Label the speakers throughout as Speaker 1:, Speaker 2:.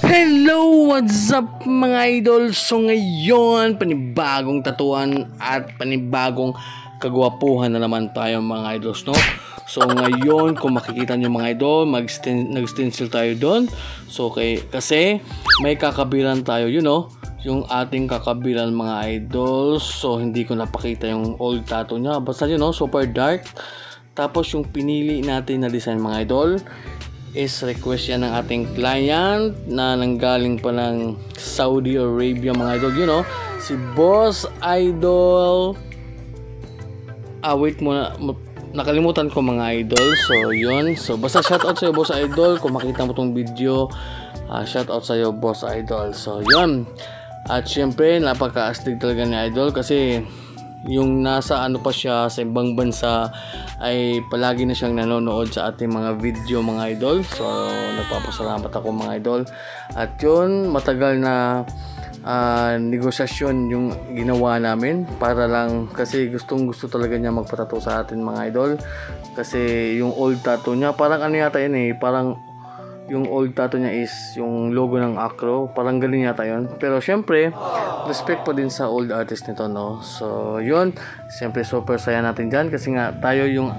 Speaker 1: Hello! What's up mga idol? So ngayon, panibagong tatuan at panibagong kagwapuhan na naman tayo mga idols, no? So ngayon, kung makikita nyo mga idol, nag-stencil tayo doon. So kasi may kakabilan tayo, yung ating kakabilan mga idol. So hindi ko napakita yung old tattoo niya. Basta super dark. Tapos yung pinili natin na design mga idol is request yan ng ating client na nanggaling pa ng Saudi Arabia mga idol, si Boss Idol. Wait muna, nakalimutan ko mga idol. So yun, so basta shoutout sa'yo Boss Idol kung makita mo tong video. Shoutout sa'yo Boss Idol. So yun, at syempre napaka-astig talaga ni Idol kasi yung nasa pa siya sa ibang bansa ay palagi na siyang nanonood sa ating mga video mga idol. So nagpapasalamat ako mga idol. At yun, matagal na negosasyon yung ginawa namin para lang kasi gustong gusto talaga niya magpatato sa atin mga idol. Kasi yung old tattoo niya parang yata yun parang yung old tattoo niya is yung logo ng Acro, parang galing yata yun. Pero syempre respect pa din sa old artist nito, no? So yun, syempre super saya natin dyan kasi nga tayo yung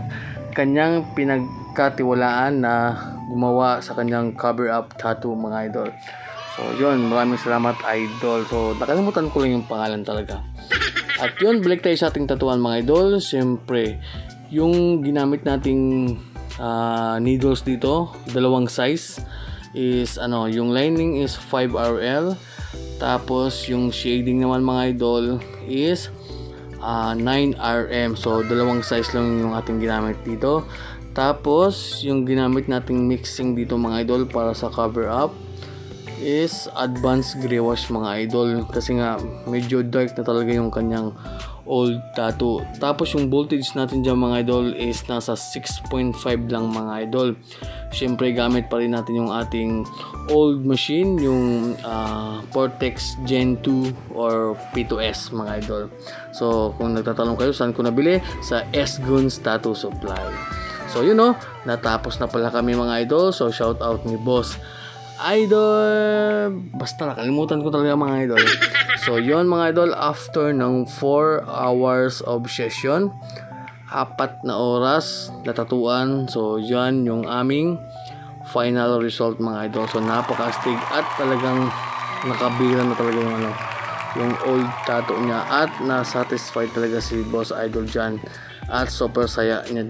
Speaker 1: kanyang pinagkatiwalaan na gumawa sa kanyang cover up tattoo mga idol. So yun, maraming salamat idol. So nakalimutan ko lang yung pangalan talaga. At yun, balik tayo sa ating tatuan mga idol. Syempre yung ginamit nating needles dito, dalawang size is yung lining is 5RL, tapos yung shading naman mga idol is 9RM. So dalawang size lang yung ating ginamit dito. Tapos yung ginamit nating mixing dito mga idol para sa cover up is advanced gray wash mga idol kasi nga medyo dark na talaga yung kanyang old tattoo. Tapos yung voltage natin dyan mga idol is nasa 6.5 lang mga idol. Syempre gamit pa rin natin yung ating old machine, yung Vortex Gen 2 or P2S mga idol. So kung nagtatanong kayo saan ko nabili, sa S-Guns Tattoo Supply. So natapos na pala kami mga idol. So shout out ni Boss Idol. Basta nakalimutan ko talaga mga idol. So yun mga idol, after ng 4 hours of session, 4 na oras natatuan. So yan yung aming final result mga idol. So napaka-astig at talagang nakabilan na talaga yung old tattoo niya at na-satisfied talaga si Boss Idol dyan. At super saya niya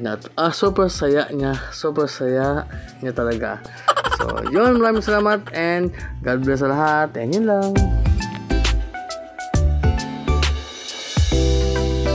Speaker 1: talaga. So yun, maraming salamat and God bless sa lahat and yun lang.